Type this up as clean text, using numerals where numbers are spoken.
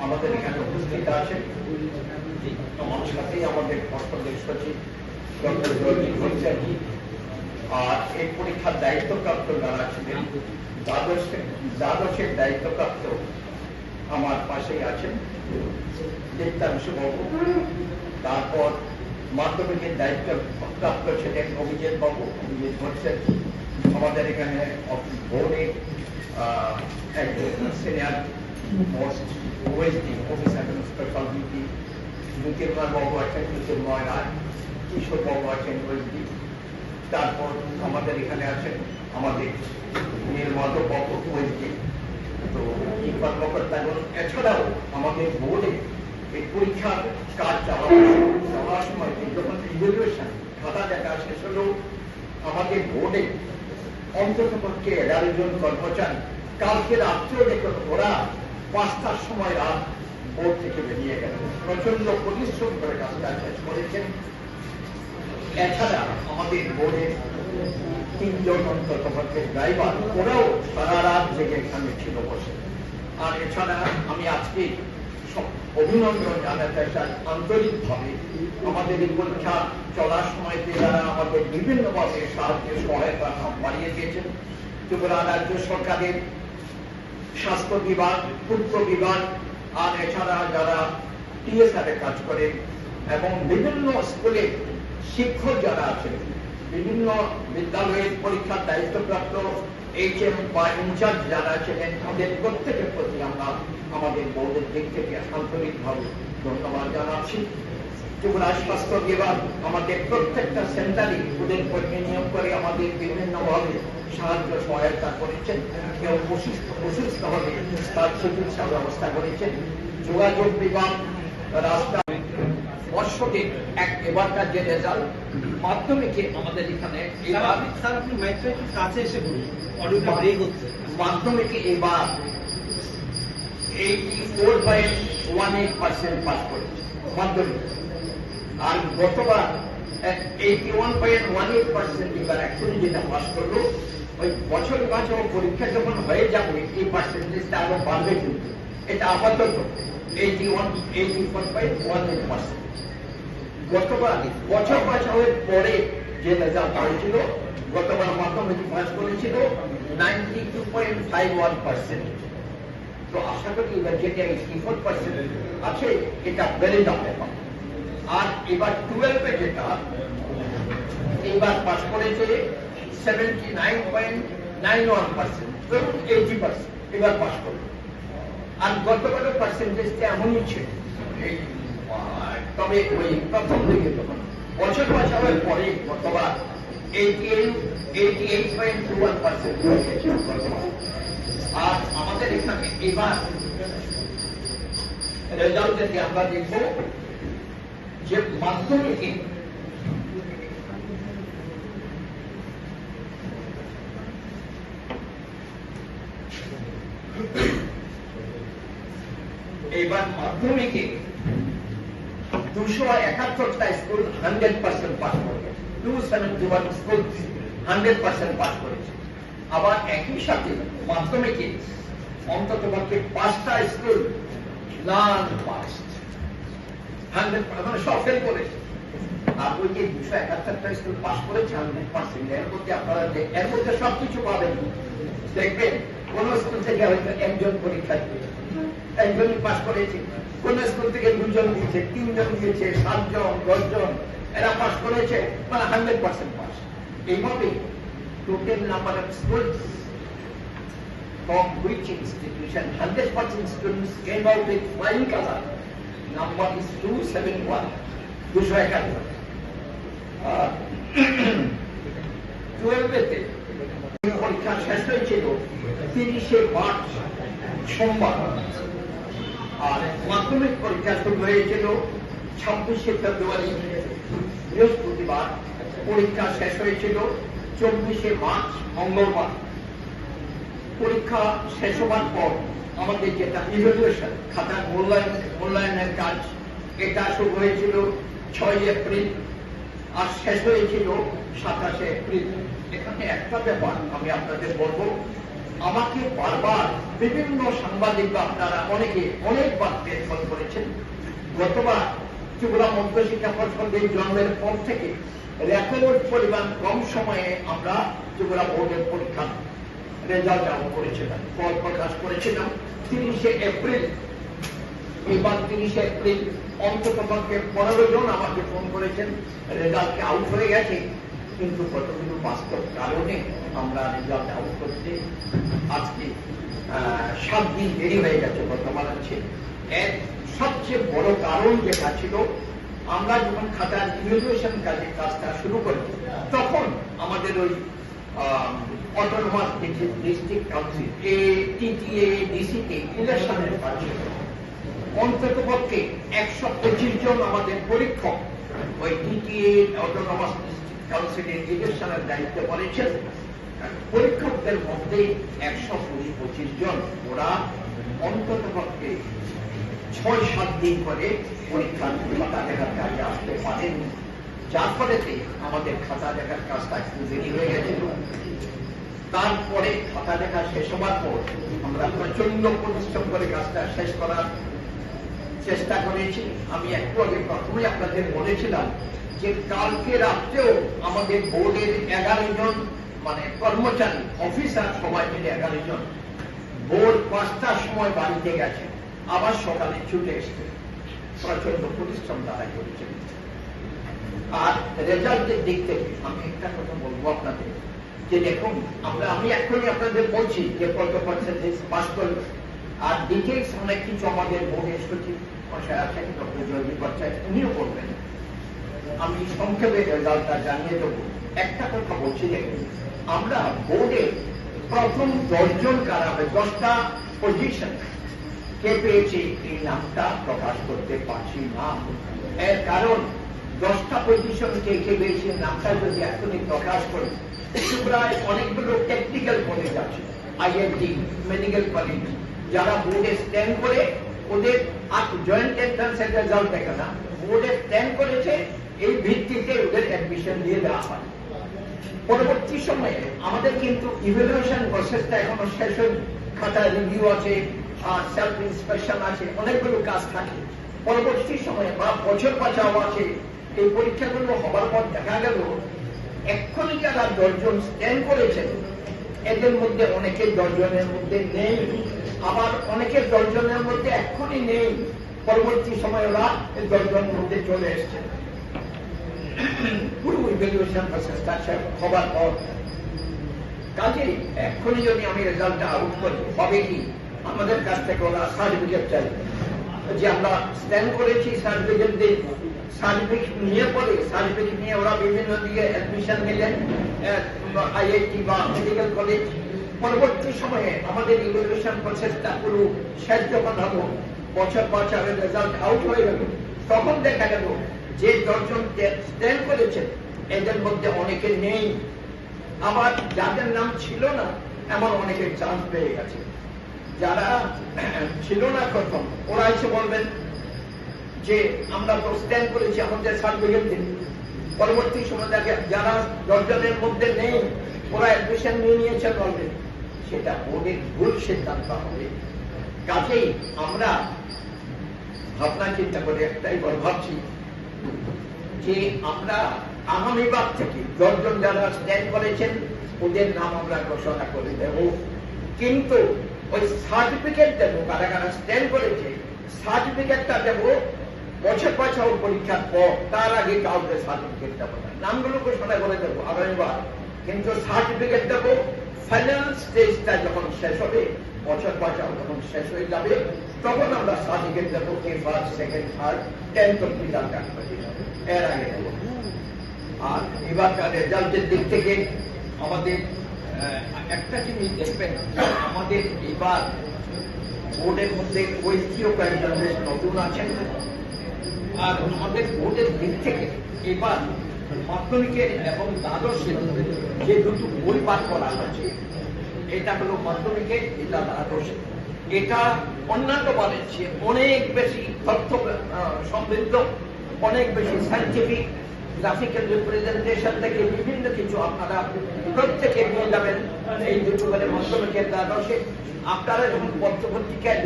আমাদের এখানে উপস্থিত আছেন। আমার সাথেই আমাদের পর্ষদের সচিব ডক্টর জয়দীপ ভট্টাচার্য, আর এই পরীক্ষার দায়িত্বপ্রাপ্ত যারা ছিলেন দ্বাদশের দায়িত্বপ্রাপ্ত আমার পাশেই আছেন দীপ্তাংশু বাবু, তারপর মাধ্যমিকের দায়িত্বপ্রাপ্ত ছিলেন অভিজিৎ বাবু, অভিজিৎ ভট্টাচার্য, আমাদের এখানে বোর্ডের একজন senior most OSD officer special duty Jyotirmoy বাবু আছেন, জ্যোতির্ময় রায়, কিশোর বাবু আছেন ওএসডি, তারপর আমাদের এখানে আছেন আমাদের নির্মাত বাবু ওএসডি, তো এই কর্মকর্তাগণ। এছাড়াও আমাদের বোর্ডে এই পরীক্ষার কাজ চালানোর সময় যখন ইভ্যালুয়েশন খাতা দেখা শেষ হলেও আমাদের বোর্ডে অন্তত পক্ষে 11 জন কর্মচারী কালকে রাত্রেও দেখুন ওরা 5টার সময় রাত বোর্ড থেকে বেরিয়ে গেল, প্রচন্ড পরিশ্রম করে কাজটা শেষ করেছেন। এছাড়া আমাদের বোর্ডের 3 জন অন্তত পক্ষে ড্রাইভার, ওরাও সারা রাত জেগে এখানে ছিল বসে। আর এছাড়া আমি আজকে অভিনন্দন জানাতে চাই আন্তরিকভাবে আমাদের এই পরীক্ষা চলার সময়তে যারা আমাদের বিভিন্নভাবে সাহায্য সহায়তা বাড়িয়ে দিয়েছেন। ত্রিপুরা রাজ্য সরকারের স্বাস্থ্য বিভাগ, পূর্ত বিভাগ, আর এছাড়া যারা টিএসআরে কাজ করেন এবং বিভিন্ন স্কুলে শিক্ষক যারা আছেন, বিভিন্ন বিদ্যালয়ের পরীক্ষার দায়িত্বপ্রাপ্ত এইচএম বা ইনচার্জ যারা ছিলেন, তাদের প্রত্যেকের প্রতি আমরা আমাদের বোর্ডের দিক থেকে আন্তরিকভাবে ধন্যবাদ জানাচ্ছি। ত্রিপুরা স্বাস্থ্য বিভাগ আমাদের প্রত্যেকটা সেন্টারে ওদের কর্মী নিয়োগ করে আমাদের বিভিন্নভাবে সাহায্য সহায়তা করেছেন, কেউ অসুস্থভাবে তার চিকিৎসা ব্যবস্থা করেছেন। যোগাযোগ বিভাগ রাস্তা বর্ষকে এবারকার যে রেজাল্ট মাধ্যমিকে আমাদের এখানে মাধ্যমিকে এবার 84.18% পাস করেছে মাধ্যমিক, আর গতবার 81.18% এবার অ্যাকচুয়ালি যেটা পাস করলো। ওই বছর পরীক্ষা যখন হয়ে যাবে এই পার্সেন্টেজটা আরো বাড়বে, কিন্তু এটা আপাতত 81.18%। গতবার বছর বছরের পরে যে রেজাল্ট হয়েছিল, গতবার মাধ্যমিক পাস করেছিল 92.51%। তো আশা করি এবার যেটা 84% আছে এটা বেড়ে যাবে। আর এবার 12-এ যেটা এবার পাস করেছে 79.91%, 80% এবার পাস করবে। আর গতবারের পার্সেন্টেজটা এমনই ছিল, তবে ওই প্রথম দিকে তখন বছর বছরের পরে গতবার 88.21% আর আমাদের এখানে এবার রেজাল্ট যদি আমরা দেখব যে মাধ্যমিকে এবার মাধ্যমিকে 271টা স্কুল 100% পাস করেছে, 271 স্কুল 100% পাস করেছে। আবার একই সাথে মাধ্যমিকে অন্তত পক্ষে 5টা স্কুল নন পাস, 100% মানে সব ফেল করেছে। আর ওই যে 271টা স্কুল পাস করেছে 100%, এর মধ্যে আপনারা এর মধ্যে সবকিছু পাবেন। দেখবেন কোন স্কুল থেকে হয়তো একজন পরীক্ষা দিয়েছে, একজনই পাস করেছে, কোন স্কুল থেকে 2 জন দিয়েছে, 3 জন দিয়েছে, 7 জন 10 জন এরা পাস করেছে, মানে 100% পাস। এইভাবে total number of schools from which institution 100% students came out with flying color, number is 271, 271. 12-তে পরীক্ষা শেষ হয়েছিল 30শে মার্চ সোমবার, আর মাধ্যমিক পরীক্ষা শুরু হয়েছিল 26শে ফেব্রুয়ারি বৃহস্পতিবার, পরীক্ষা শেষ হয়েছিল 24শে মার্চ মঙ্গলবার। পরীক্ষা শেষ হবার পর আমাদের যেটা ইভ্যালুয়েশন খাতার মূল্যায়নের কাজ, এটা শুরু হয়েছিল 6 এপ্রিল আর শেষ হয়েছিল 27শে এপ্রিল। এখানে একটা ব্যাপার আমি আপনাদের বলবো আমাকে বারবার বিভিন্ন সাংবাদিক বা আপনারা অনেকে অনেকবার টেলিফোন করেছেন। গতবার ত্রিপুরা মধ্যশিক্ষা পর্ষদের জন্মের পর থেকে রেকর্ড পরিমাণ কম সময়ে আমরা ত্রিপুরা বোর্ডের পরীক্ষা রেজাল্ট আউট করেছিলাম, ফল প্রকাশ করেছিলাম 30শে এপ্রিল। এবার 30শে এপ্রিল অন্তত পক্ষে 15 জন আমাকে ফোন করেছেন রেজাল্টে আউট হয়ে গেছে, কিন্তু কতগুলো বাস্তব কারণে আমরা রেজাল্ট আউট করতে আজকে 7 দিন দেরি হয়ে গেছে বর্তমান আছে। এর সবচেয়ে বড় কারণ যেটা ছিল, আমরা যখন খাতার ইভ্যালুয়েশন কাজটা শুরু করি তখন আমাদের ওই অটোনমাস ডিস্ট্রিক্ট কাউন্সিল টিটিএ ডিসিতে ইলেকশনের কাজ ছিল। অন্তত পক্ষে 125 জন আমাদের পরীক্ষক ওই টিটিএ অটোনমাস ডিস্ট্রিক্ট কাউন্সিলের ইলেকশনের দায়িত্বে পড়েছেন। পরীক্ষকদের মধ্যে 125 জন, ওরা অন্তত পক্ষে 6-7 দিন করে পরীক্ষার খাতা দেখার কাজে আসতে পারেননি, যার ফলেতে আমাদের খাতা দেখার কাজটা একটু দেরি হয়ে গেছিল। তারপরে খাতা দেখা শেষ হবার পর আমরা প্রচন্ড পরিশ্রম করে কাজটা শেষ করার চেষ্টা করেছি। আমি একটু আগে প্রথমে আপনাদের বলেছিলাম যে কালকে রাত্রেও আমাদের বোর্ডের 11 জন মানে কর্মচারী অফিসার সবাই মিলে 11 জন ভোর 5টার সময় বাড়িতে গেছে, আবার সকালে ছুটে এসছে। প্রচন্ড পরিশ্রম তারা করেছেন। আর রেজাল্টের দিক থেকে আমি একটা কথা বলবো আপনাদের, যে দেখুন আমি এখনই আপনাদের বলছি যে কত পার্সেন্টেজ পাস করলো, আর ডিটেলস অনেক কিছু আমাদের বোর্ডের সচিব মশাই আছেন, ডক্টর জয়দীপ ভট্টাচার্য, উনিও করবেন। আমি সংক্ষেপে রেজাল্টটা জানিয়ে দেবো। একটা কথা বলছি, দেখুন আমরা বোর্ডে প্রথম 10 জন কারা হবে, 10টা পজিশন কে পেয়েছে এই নামটা প্রকাশ করতে পারছি না। এর কারণ 10টা পজিশন কে পেয়েছে নামটা যদি এখনই প্রকাশ করি, প্রায় অনেকগুলো টেকনিক্যাল কলেজ আছে, আইআইটি, মেডিকেল কলেজ, যারা বোর্ডে স্ট্যান্ড করে ওদের জয়েন্ট এন্ট্রান্সের রেজাল্ট দেখে না, বোর্ডে স্ট্যান্ড করেছে এই ভিত্তিতে ওদের অ্যাডমিশন দিয়ে দেওয়া হয়। পরবর্তী সময়ে আমাদের কিন্তু ইভ্যালুয়েশন প্রসেসটা এখনো শেষ হয়নি, খাতা রিভিউ আছে, আর সেলফ ইন্সপেকশন আছে, অনেকগুলো কাজ থাকে। পরবর্তী সময়ে বা বছর বাঁচাও আছে। এই পরীক্ষাগুলো হবার পর দেখা গেল এক্ষুনি যারা 10 জন স্ট্যান্ড করেছেন এদের মধ্যে অনেকে 10 জনের মধ্যে নেই, আবার অনেকে 10 জনের মধ্যে এক্ষুনি নেই, পরবর্তী সময় ওরা 10 জনের মধ্যে চলে এসছেন। পুরো ইভ্যালুয়েশন প্রসেসটা হবার পর কাজেই এক্ষুনি যদি আমি রেজাল্টটা আউট করি, হবে কি আমাদের কাছ থেকে ওরা সার্টিফিকেট চাই যে আমরা স্ট্যান্ড করেছি, সার্টিফিকেট দিই। সার্টিফিকেট নিয়ে পরে সার্টিফিকেট নিয়ে ওরা বিভিন্ন দিকে অ্যাডমিশন নিলেন, আইআইটি বা মেডিকেল কলেজ। পরবর্তী সময়ে আমাদের ইভ্যালুয়েশন প্রসেসটা পুরো শেষ যখন হলো, বছর বছরের রেজাল্ট আউট হয়ে গেল, তখন দেখা গেল যে 10 জন স্ট্যান্ড করেছেন এদের মধ্যে অনেকে নেই, আবার যাদের নাম ছিল না এমন অনেকের চান্স পেয়ে গেছে। যারা ছিল না প্রথম, ওরা এসে বলবেন যে আমরা তো স্ট্যান্ড করেছি, আমাদের সার্টিফিকেট দিন। পরবর্তী সময় দেখে যারা 10 জনের মধ্যে নেই ওরা অ্যাডমিশন নিয়ে নিয়েছেন অলরেডি, সেটা বোর্ডের ভুল সিদ্ধান্ত হবে। কাজেই আমরা ভাবনা চিন্তা করে একটাই ভাবছি যে আমরা আগামীবার থেকে 10 জন যারা স্ট্যান্ড করেছেন ওদের নাম আমরা ঘোষণা করে দেব, কিন্তু ওই সার্টিফিকেট দেবো কারা কারা স্ট্যান্ড করেছে, সার্টিফিকেটটা দেবো বছর বছর পরীক্ষার পর, তার আগে কাউকে সার্টিফিকেট দেবো না। নামগুলো ঘোষণা করে দেবো আগামীবার, কিন্তু সার্টিফিকেট দেবো ফাইনাল স্টেজটা যখন শেষ হবে, বছর বছর যখন শেষ হয়ে যাবে, তখন আমরা সার্টিফিকেট দেবো কে ফার্স্ট, সেকেন্ড, থার্ড, 10th অব্দি এর আগে দেবো। আর এবারকার রেজাল্টের দিক থেকে আমাদের একটা জিনিস দেখবেন, আমাদের এবার বোর্ডের মধ্যে ঐতিহ্য কয়েকজন নতুন আছেন, আর আমাদের বোর্ডের দিক থেকে এবার মাধ্যমিকের এবং দ্বাদশের যে দুটো বই পাঠ করা হয়েছে, এটা হলো মাধ্যমিকের, এটা দ্বাদশের। এটা অন্যান্য বারের চেয়ে অনেক বেশি তথ্য সমৃদ্ধ, অনেক বেশি সাইন্টিফিক, গ্রাফিক্যাল রিপ্রেজেন্টেশন থেকে বিভিন্ন কিছু আপনারা প্রত্যেকে নিয়ে যাবেন এই দুটো বলে মাধ্যমিকের দ্বাদশে। আপনারা যখন পত্র পত্রিকায়